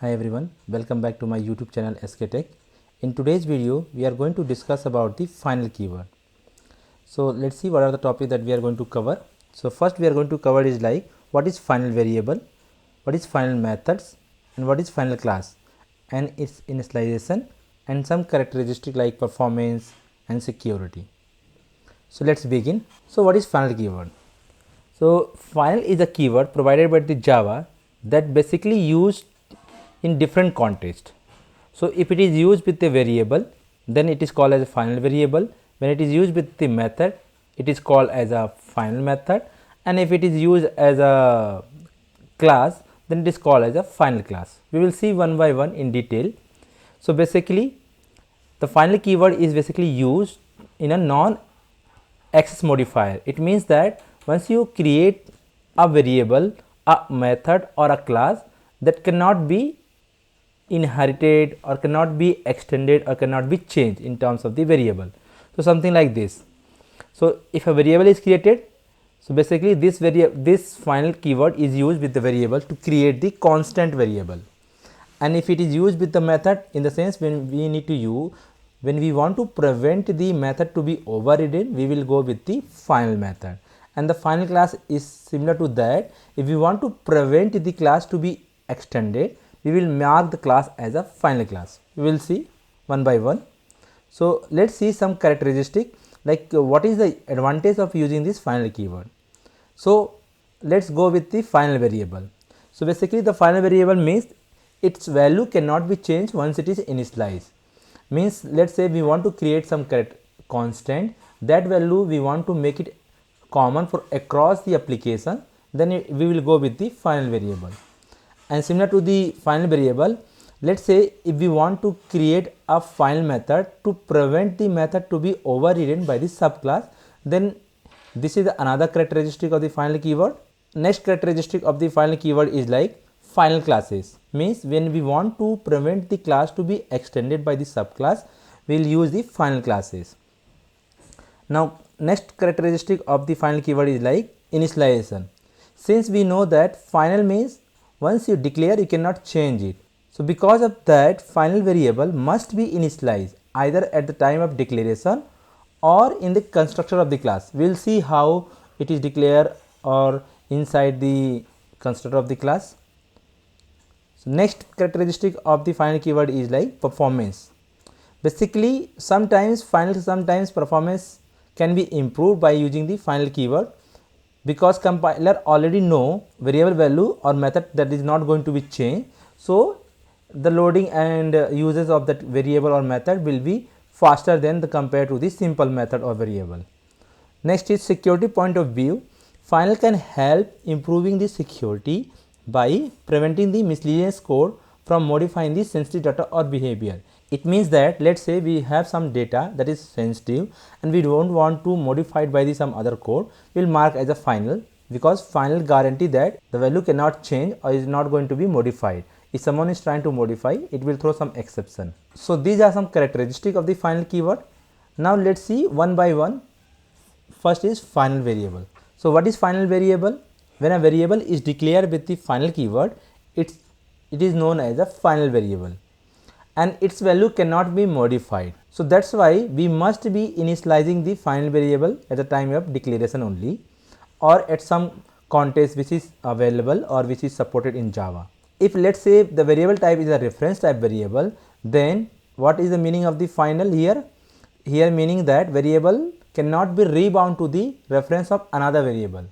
Hi everyone, welcome back to my YouTube channel SK Tech. In today's video, we are going to discuss about the final keyword. So let's see what are the topics that we are going to cover. So first we are going to cover is like what is final variable, what is final methods, and what is final class, and its initialization, and some characteristic like performance and security. So let's begin. So what is final keyword? So final is a keyword provided by the Java that basically used in different context. So if it is used with a variable, then it is called as a final variable. When it is used with the method, it is called as a final method, and if it is used as a class, then it is called as a final class. We will see one by one in detail. So basically the final keyword is basically used in a non access modifier. It means that once you create a variable, a method or a class that cannot be inherited or cannot be extended or cannot be changed in terms of the variable. So something like this. So if a variable is created, so basically this final keyword is used with the variable to create the constant variable, and if it is used with the method, in the sense when we want to prevent the method to be overridden, we will go with the final method, and the final class is similar to that. If we want to prevent the class to be extended, we will mark the class as a final class. We will see one by one. So let's see some characteristic like what is the advantage of using this final keyword. So let's go with the final variable. So basically the final variable means its value cannot be changed once it is initialized. Means let's say we want to create some constant, that value we want to make it common for across the application, then we will go with the final variable. And similar to the final variable, let's say if we want to create a final method to prevent the method to be overridden by the subclass, then this is another characteristic of the final keyword. Next characteristic of the final keyword is like final classes. Means when we want to prevent the class to be extended by the subclass, we will use the final classes. Now next characteristic of the final keyword is like initialization. Since we know that final means once you declare, you cannot change it. So because of that, final variable must be initialized either at the time of declaration or in the constructor of the class. We will see how it is declared or inside the constructor of the class. So next characteristic of the final keyword is like performance. Basically sometimes performance can be improved by using the final keyword, because compiler already know variable value or method that is not going to be changed. So the loading and uses of that variable or method will be faster than the compared to the simple method or variable. Next is security point of view. Final can help improving the security by preventing the miscellaneous code from modifying the sensitive data or behavior. It means that let's say we have some data that is sensitive and we don't want to modify it by some other code, we will mark as a final, because final guarantee that the value cannot change or is not going to be modified. If someone is trying to modify, it will throw some exception. So these are some characteristics of the final keyword. Now let's see one by one. First is final variable. So what is final variable? When a variable is declared with the final keyword, it is known as a final variable, and its value cannot be modified. So that's why we must be initializing the final variable at the time of declaration only, or at some context which is available or which is supported in Java. If let's say the variable type is a reference type variable, then what is the meaning of the final here? Here meaning that variable cannot be rebound to the reference of another variable.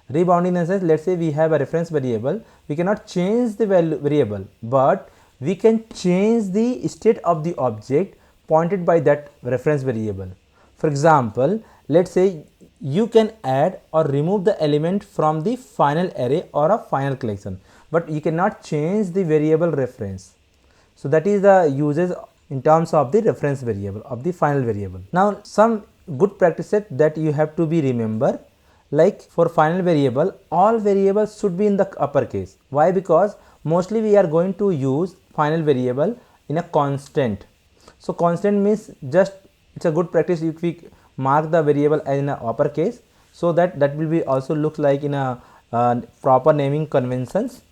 Rebounding in the sense, let's say we have a reference variable, we cannot change the variable, but we can change the state of the object pointed by that reference variable. For example, let's say you can add or remove the element from the final array or a final collection, but you cannot change the variable reference. So that is the uses in terms of the reference variable of the final variable. Now some good practices that you have to be remember, like for final variable, all variables should be in the uppercase. Why? Because mostly we are going to use final variable in a constant. So constant means just it's a good practice if we mark the variable as in a uppercase, so that will be also look like in a proper naming conventions.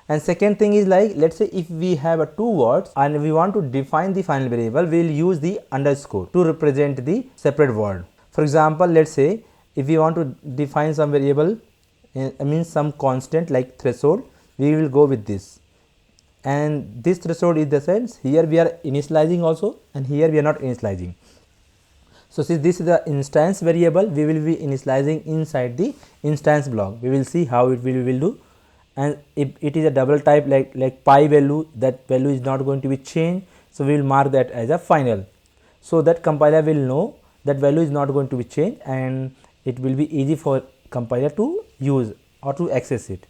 And second thing is like, let's say if we have a two words and we want to define the final variable, we will use the underscore to represent the separate word. For example, let's say if we want to define some variable, means some constant like threshold, we will go with this, and this threshold is the sense here we are initializing also, and here we are not initializing. So since this is the instance variable, we will be initializing inside the instance block. We will see how it will do. And if it is a double type like pi value, that value is not going to be changed, so we will mark that as a final, so that compiler will know that value is not going to be changed, and it will be easy for compiler to use or to access it.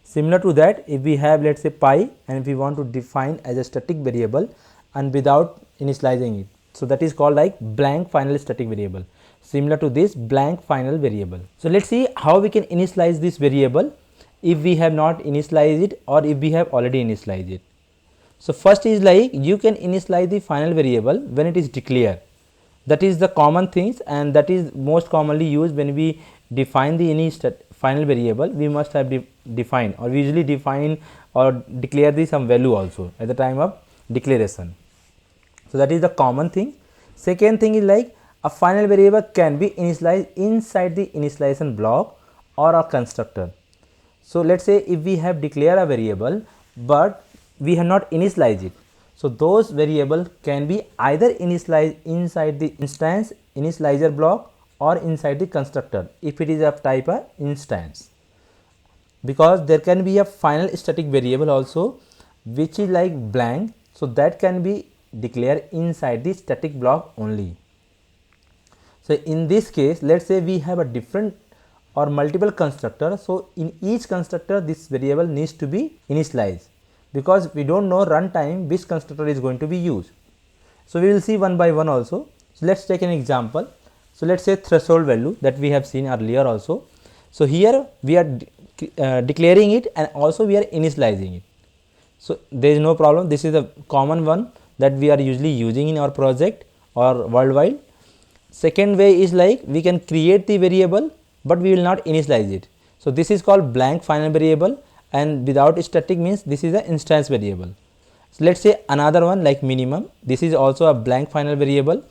Similar to that, if we have, let's say, pi, and if we want to define as a static variable and without initializing it, so that is called like blank final static variable. Similar to this blank final variable. So let's see how we can initialize this variable if we have not initialized it or if we have already initialized it. So first is like, you can initialize the final variable when it is declared. That is the common things, and that is most commonly used when we define the any final variable. We must have defined, or we usually define or declare the some value also at the time of declaration. So that is the common thing. Second thing is like, a final variable can be initialized inside the initialization block or a constructor. So let's say if we have declared a variable but we have not initialized it, so those variable can be either initialized inside the instance initializer block or inside the constructor if it is of type of instance, because there can be a final static variable also which is like blank, so that can be declared inside the static block only. So in this case, let's say we have a different or multiple constructor, so in each constructor this variable needs to be initialized, because we don't know runtime which constructor is going to be used. So we will see one by one also. So let's take an example. So let's say threshold value that we have seen earlier also. So here we are declaring it, and also we are initializing it. So there is no problem. This is a common one that we are usually using in our project or worldwide. Second way is like, we can create the variable but we will not initialize it. So this is called blank final variable, and without static means this is an instance variable. So let's say another one like minimum. This is also a blank final variable.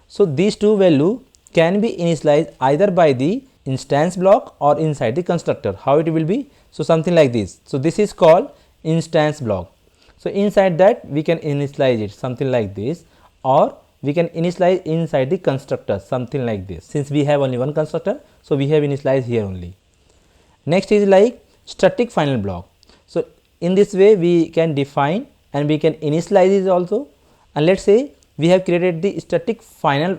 So these two value can be initialized either by the instance block or inside the constructor. How it will be? So something like this. So this is called instance block. So inside that we can initialize it something like this, or we can initialize inside the constructor something like this. Since we have only one constructor, so we have initialized here only. Next is like static final block. So in this way we can define and we can initialize it also, and let's say we have created the static final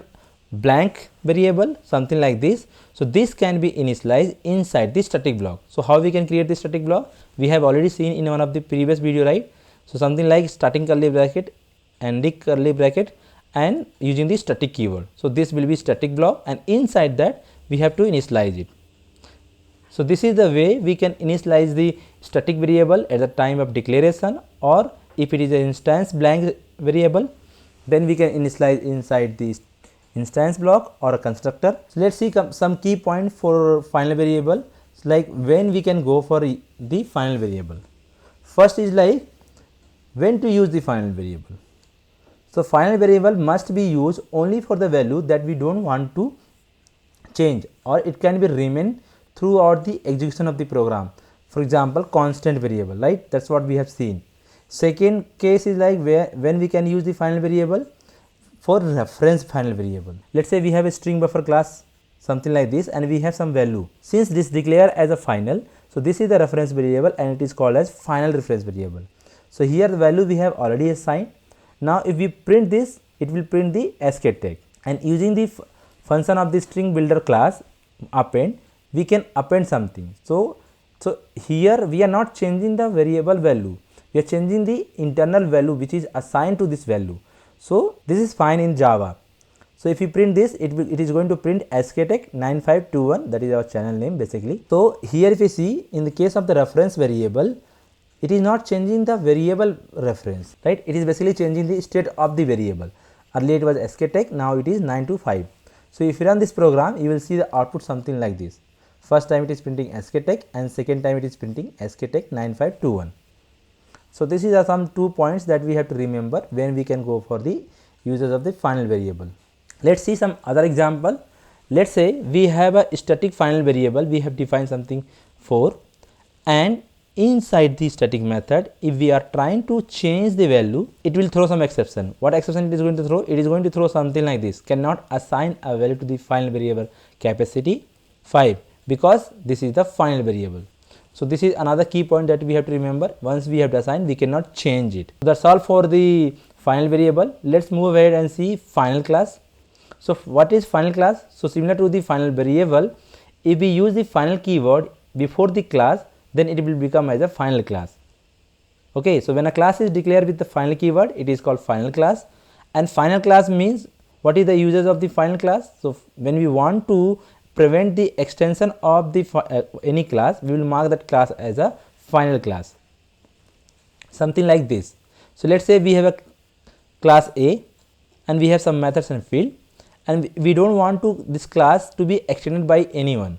blank variable something like this. So this can be initialized inside the static block. So how we can create the static block? We have already seen in one of the previous video, right? So something like starting curly bracket, ending curly bracket, and using the static keyword. So this will be static block, and inside that we have to initialize it. So this is the way we can initialize the static variable at the time of declaration, or if it is an instance blank variable, then we can initialize inside the instance block or a constructor. So let's see some key points for final variable, like when we can go for the final variable. First is like, when to use the final variable. So final variable must be used only for the value that we don't want to change, or it can be remain throughout the execution of the program. For example, constant variable, right? That's what we have seen. Second case is like when we can use the final variable for reference final variable. Let's say we have a string buffer class something like this, and we have some value. Since this declare as a final, so this is the reference variable and it is called as final reference variable. So here the value we have already assigned. Now if we print this, it will print the escape tag, and using the function of the string builder class append, we can append something. So here we are not changing the variable value, we are changing the internal value which is assigned to this value. So this is fine in Java. So if you print this, it is going to print SKTech 9521, that is our channel name basically. So here if you see, in the case of the reference variable, it is not changing the variable reference, right? It is basically changing the state of the variable. Earlier it was SKTech, now it is 925. So if you run this program, you will see the output something like this. First time it is printing SKTech, and second time it is printing SKTech 9521. So this is some 2 points that we have to remember when we can go for the uses of the final variable. Let's see some other example. Let's say we have a static final variable, we have defined something 4, and inside the static method, if we are trying to change the value, it will throw some exception. What exception it is going to throw? It is going to throw something like this: cannot assign a value to the final variable capacity 5, because this is the final variable. So this is another key point that we have to remember. Once we have to assign, we cannot change it. So that's all for the final variable. Let's move ahead and see final class. So what is final class? So similar to the final variable, if we use the final keyword before the class, then it will become as a final class. Okay, so when a class is declared with the final keyword, it is called final class. And final class means, what is the uses of the final class? So when we want to prevent the extension of the any class, we will mark that class as a final class, something like this. So let's say we have a class A and we have some methods and field, and we don't want this class to be extended by anyone.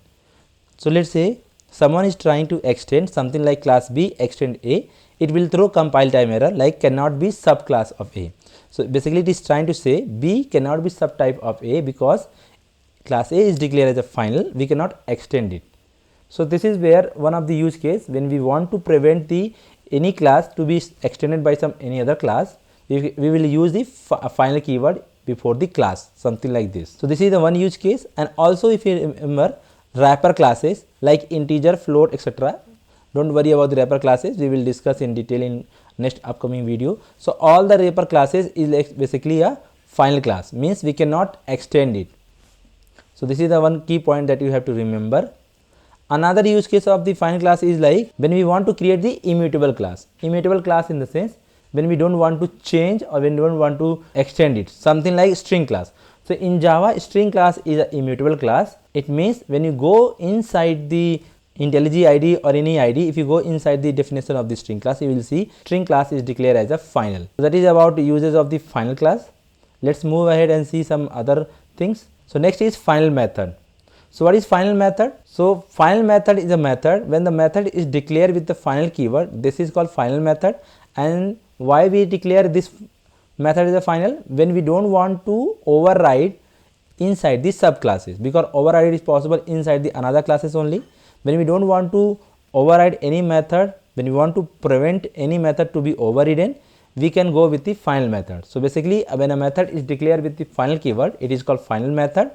So let's say someone is trying to extend something like class B extend A, it will throw compile time error like cannot be subclass of A. So basically it is trying to say B cannot be subtype of A because class A is declared as a final, we cannot extend it. So this is where one of the use case, when we want to prevent any class to be extended by any other class, we will use the final keyword before the class, something like this. So this is the one use case. And also if you remember wrapper classes like integer, float, etc. Don't worry about the wrapper classes, we will discuss in detail in next upcoming video. So all the wrapper classes is like basically a final class, means we cannot extend it. So this is the one key point that you have to remember. Another use case of the final class is like when we want to create the immutable class. Immutable class in the sense when we don't want to change or when we don't want to extend it, something like string class. So in Java, string class is an immutable class. It means when you go inside the IntelliJ ID or any ID, if you go inside the definition of the string class, you will see string class is declared as a final. So that is about the uses of the final class. Let's move ahead and see some other things. So next is final method. So what is final method? So final method is a method when the method is declared with the final keyword. This is called final method. And why we declare this method is a final? When we don't want to override inside the subclasses, because override is possible inside the another classes only. When we don't want to override any method, when we want to prevent any method to be overridden, we can go with the final method. So basically when a method is declared with the final keyword, it is called final method.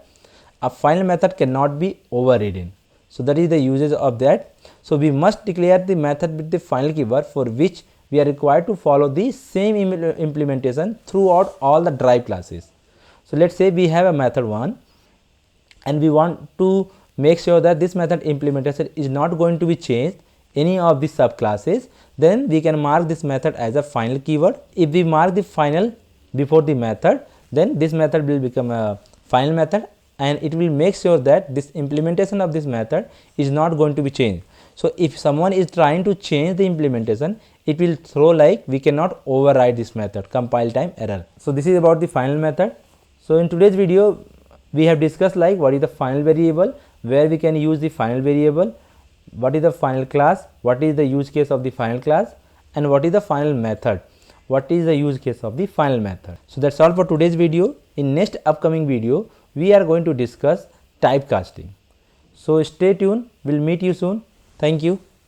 A final method cannot be overridden. So that is the uses of that. So we must declare the method with the final keyword, for which we are required to follow the same implementation throughout all the derived classes. So let's say we have a method 1 and we want to make sure that this method implementation is not going to be changed any of the subclasses, then we can mark this method as a final keyword. If we mark the final before the method, then this method will become a final method and it will make sure that this implementation of this method is not going to be changed. So if someone is trying to change the implementation, it will throw like we cannot override this method, compile time error. So this is about the final method. So in today's video, we have discussed like what is the final variable, where we can use the final variable, what is the final class, what is the use case of the final class, and what is the final method, what is the use case of the final method. So that's all for today's video. In next upcoming video, we are going to discuss typecasting. So stay tuned, we'll meet you soon. Thank you.